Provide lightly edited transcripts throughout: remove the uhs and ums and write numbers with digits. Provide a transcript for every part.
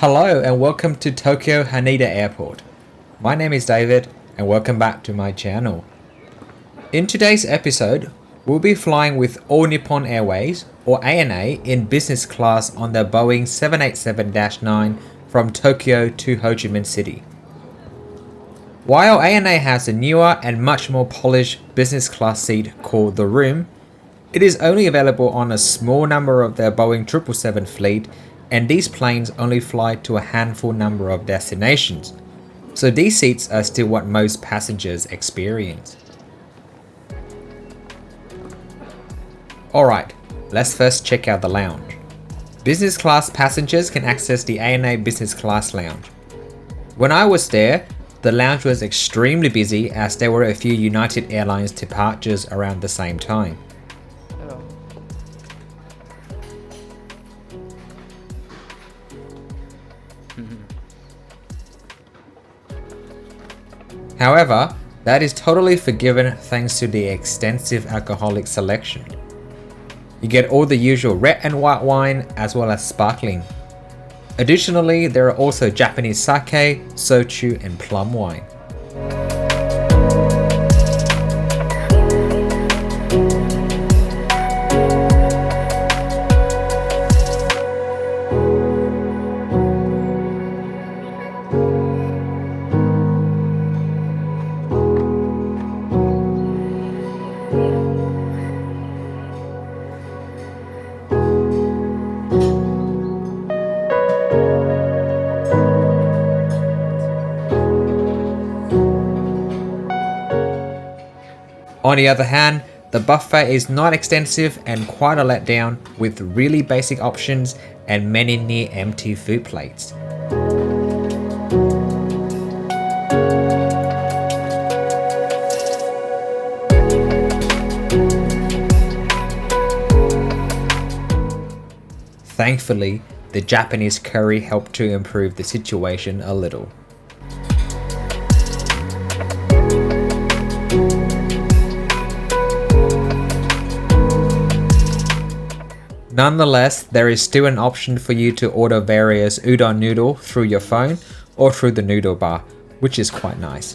Hello and welcome to Tokyo Haneda Airport. My name is David and welcome back to my channel. In today's episode, we'll be flying with All Nippon Airways or ANA in business class on the Boeing 787-9 from Tokyo to Ho Chi Minh City. While ANA has a newer and much more polished business class seat called the Room, it is only available on a small number of their Boeing 777 fleet, and these planes only fly to a handful number of destinations, so these seats are still what most passengers experience. Alright, let's first check out the lounge. Business class passengers can access the ANA Business Class Lounge. When I was there, the lounge was extremely busy as there were a few United Airlines departures around the same time. Hello. However, that is totally forgiven thanks to the extensive alcoholic selection. You get all the usual red and white wine as well as sparkling. Additionally, there are also Japanese sake, soju and plum wine. On the other hand, the buffet is not extensive and quite a letdown with really basic options and many near empty food plates. Thankfully, the Japanese curry helped to improve the situation a little. Nonetheless, there is still an option for you to order various udon noodle through your phone or through the noodle bar, which is quite nice.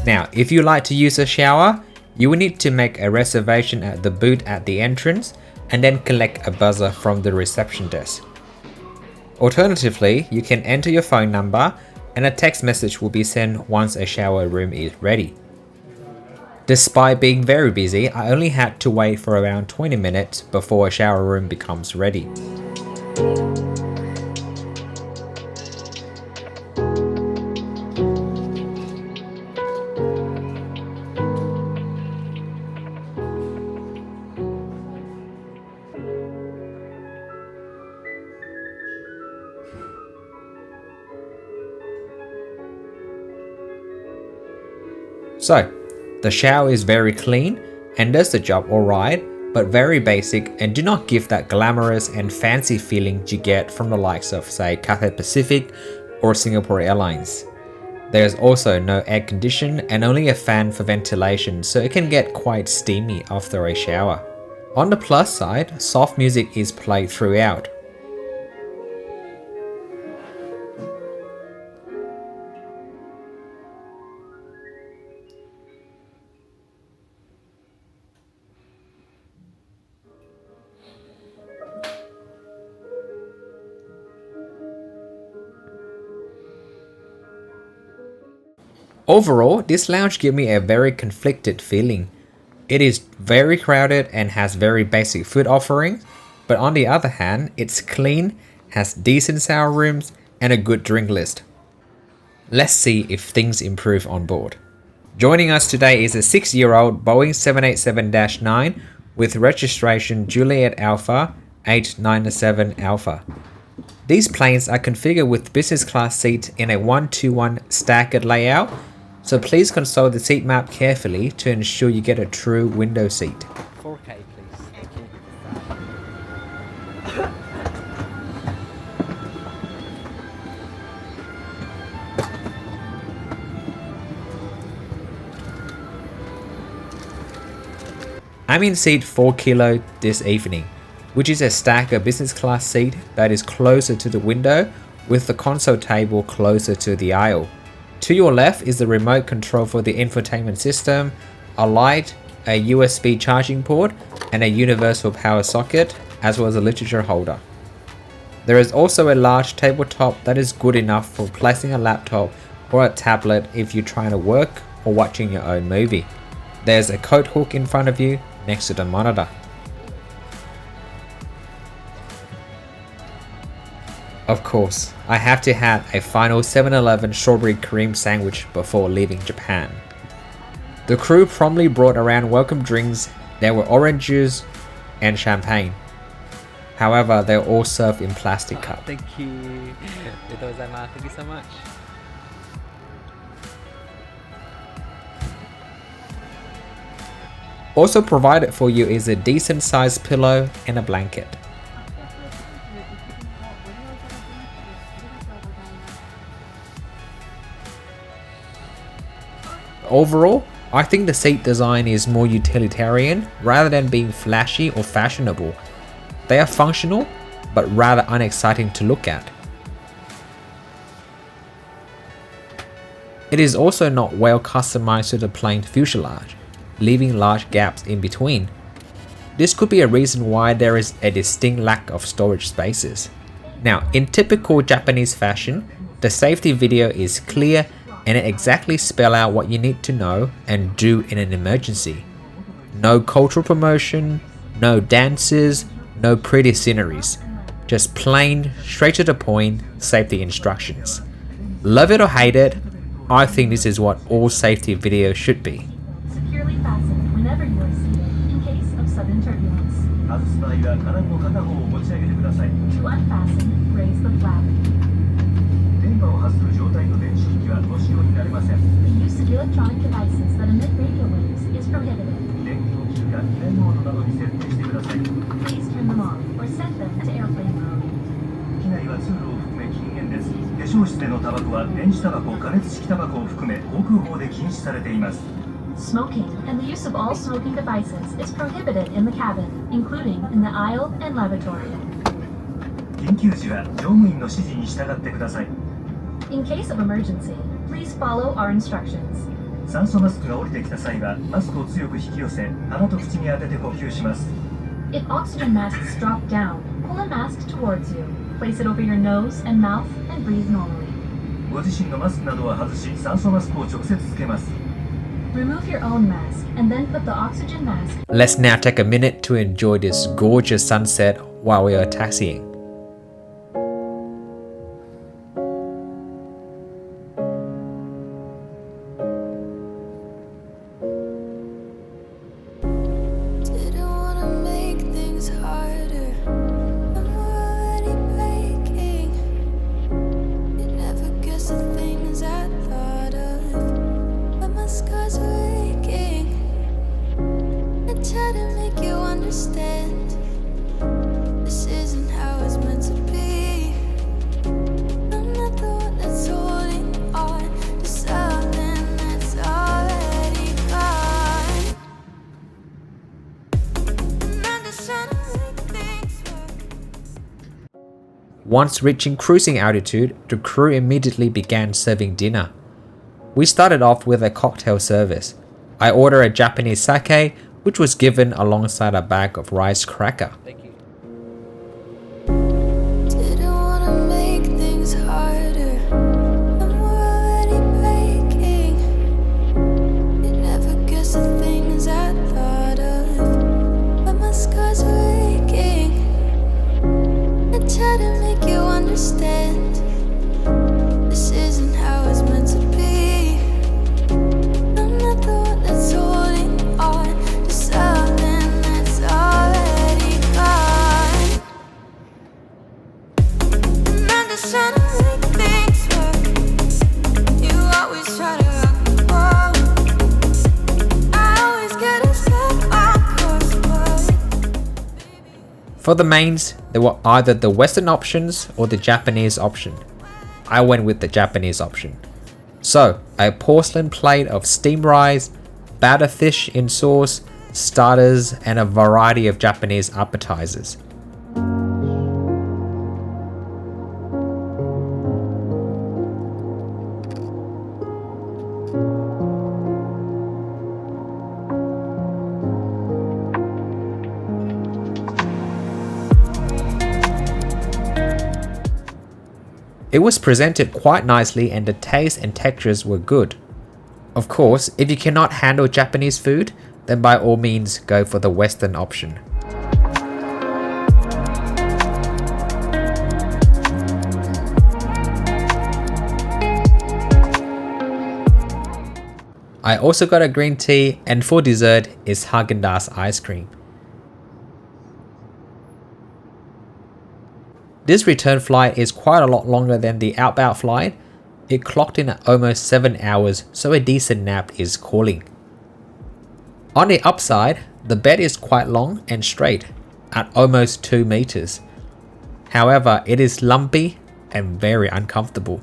Now, if you like to use a shower, you will need to make a reservation at the booth at the entrance and then collect a buzzer from the reception desk. Alternatively, you can enter your phone number and a text message will be sent once a shower room is ready. Despite being very busy, I only had to wait for around 20 minutes before a shower room becomes ready. So, the shower is very clean and does the job alright, but very basic and do not give that glamorous and fancy feeling you get from the likes of say Cathay Pacific or Singapore Airlines. There is also no air condition and only a fan for ventilation, so it can get quite steamy after a shower. On the plus side, soft music is played throughout. Overall, this lounge gives me a very conflicted feeling. It is very crowded and has very basic food offerings, but on the other hand, it's clean, has decent shower rooms, and a good drink list. Let's see if things improve on board. Joining us today is a 6-year-old Boeing 787-9 with registration Juliet Alpha 897 Alpha. These planes are configured with business class seats in a 1-to-1 staggered layout, so please consult the seat map carefully to ensure you get a true window seat. 4K, please. I'm in seat 4 kilo this evening, which is a stacker business class seat that is closer to the window with the console table closer to the aisle. To your left is the remote control for the infotainment system, a light, a USB charging port, and a universal power socket, as well as a literature holder. There is also a large tabletop that is good enough for placing a laptop or a tablet if you're trying to work or watching your own movie. There's a coat hook in front of you next to the monitor. Of course, I have to have a final 7-Eleven strawberry cream sandwich before leaving Japan. The crew promptly brought around welcome drinks. There were orange juice and champagne. However, they're all served in plastic cups. Thank you. Thank you so much. Also provided for you is a decent sized pillow and a blanket. Overall, I think the seat design is more utilitarian rather than being flashy or fashionable. They are functional, but rather unexciting to look at. It is also not well customized to the plane fuselage, leaving large gaps in between. This could be a reason why there is a distinct lack of storage spaces. Now, in typical Japanese fashion, the safety video is clear and it exactly spells out what you need to know and do in an emergency. No cultural promotion, no dances, no pretty sceneries. Just plain, straight to the point, safety instructions. Love it or hate it, I think this is what all safety videos should be. Securely fasten whenever you are seated in case of sudden turbulence. To unfasten, raise the flap. The use of electronic devices that emit radio waves is prohibited. Please turn them off or set them to airplane mode. Smoking and the use of all smoking devices is prohibited in the cabin, including in the aisle and lavatory. In case of emergency, please follow our instructions. If oxygen masks drop down, pull a mask towards you. Place it over your nose and mouth and breathe normally. Remove your own mask and then put the oxygen mask. Let's now take a minute to enjoy this gorgeous sunset while we are taxiing. Once reaching cruising altitude, the crew immediately began serving dinner. We started off with a cocktail service. I ordered a Japanese sake, which was given alongside a bag of rice cracker. Thank you. For the mains, there were either the Western options or the Japanese option. I went with the Japanese option. So, a porcelain plate of steamed rice, batter fish in sauce, starters, and a variety of Japanese appetizers. It was presented quite nicely and the taste and textures were good. Of course, if you cannot handle Japanese food, then by all means go for the Western option. I also got a green tea, and for dessert is Haagen-Dazs ice cream. This return flight is quite a lot longer than the outbound flight. It clocked in at almost 7 hours, so a decent nap is calling. On the upside, the bed is quite long and straight, at almost 2 meters. However, it is lumpy and very uncomfortable.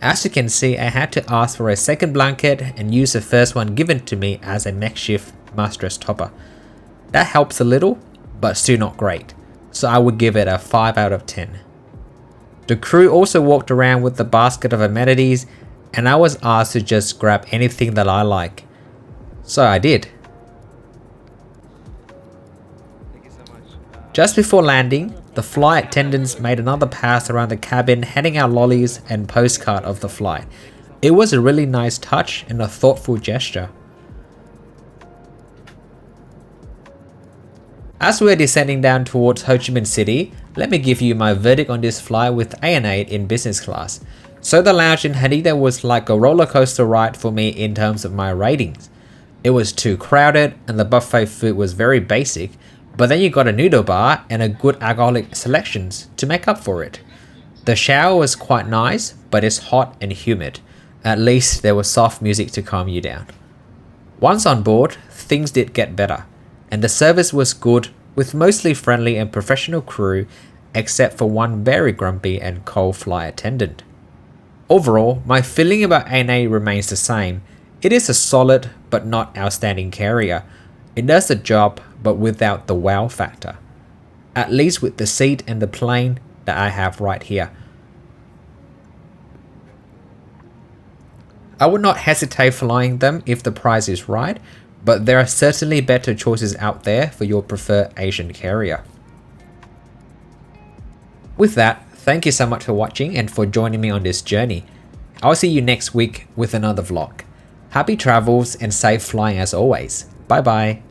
As you can see, I had to ask for a second blanket and use the first one given to me as a makeshift mattress topper. That helps a little, but still not great, so I would give it a 5 out of 10. The crew also walked around with a basket of amenities, and I was asked to just grab anything that I like. So I did. Thank you so much. Just before landing, the flight attendants made another pass around the cabin handing out lollies and postcard of the flight. It was a really nice touch and a thoughtful gesture. As we're descending down towards Ho Chi Minh City, let me give you my verdict on this flight with ANA in business class. So the lounge in Haneda was like a roller coaster ride for me in terms of my ratings. It was too crowded and the buffet food was very basic, but then you got a noodle bar and a good alcoholic selections to make up for it. The shower was quite nice, but it's hot and humid. At least there was soft music to calm you down. Once on board, things did get better, and the service was good with mostly friendly and professional crew, except for one very grumpy and cold flight attendant. Overall, my feeling about ANA remains the same. It is a solid but not outstanding carrier. It does the job but without the wow factor. At least with the seat and the plane that I have right here. I would not hesitate flying them if the price is right, but there are certainly better choices out there for your preferred Asian carrier. With that, thank you so much for watching and for joining me on this journey. I'll see you next week with another vlog. Happy travels and safe flying as always. Bye bye.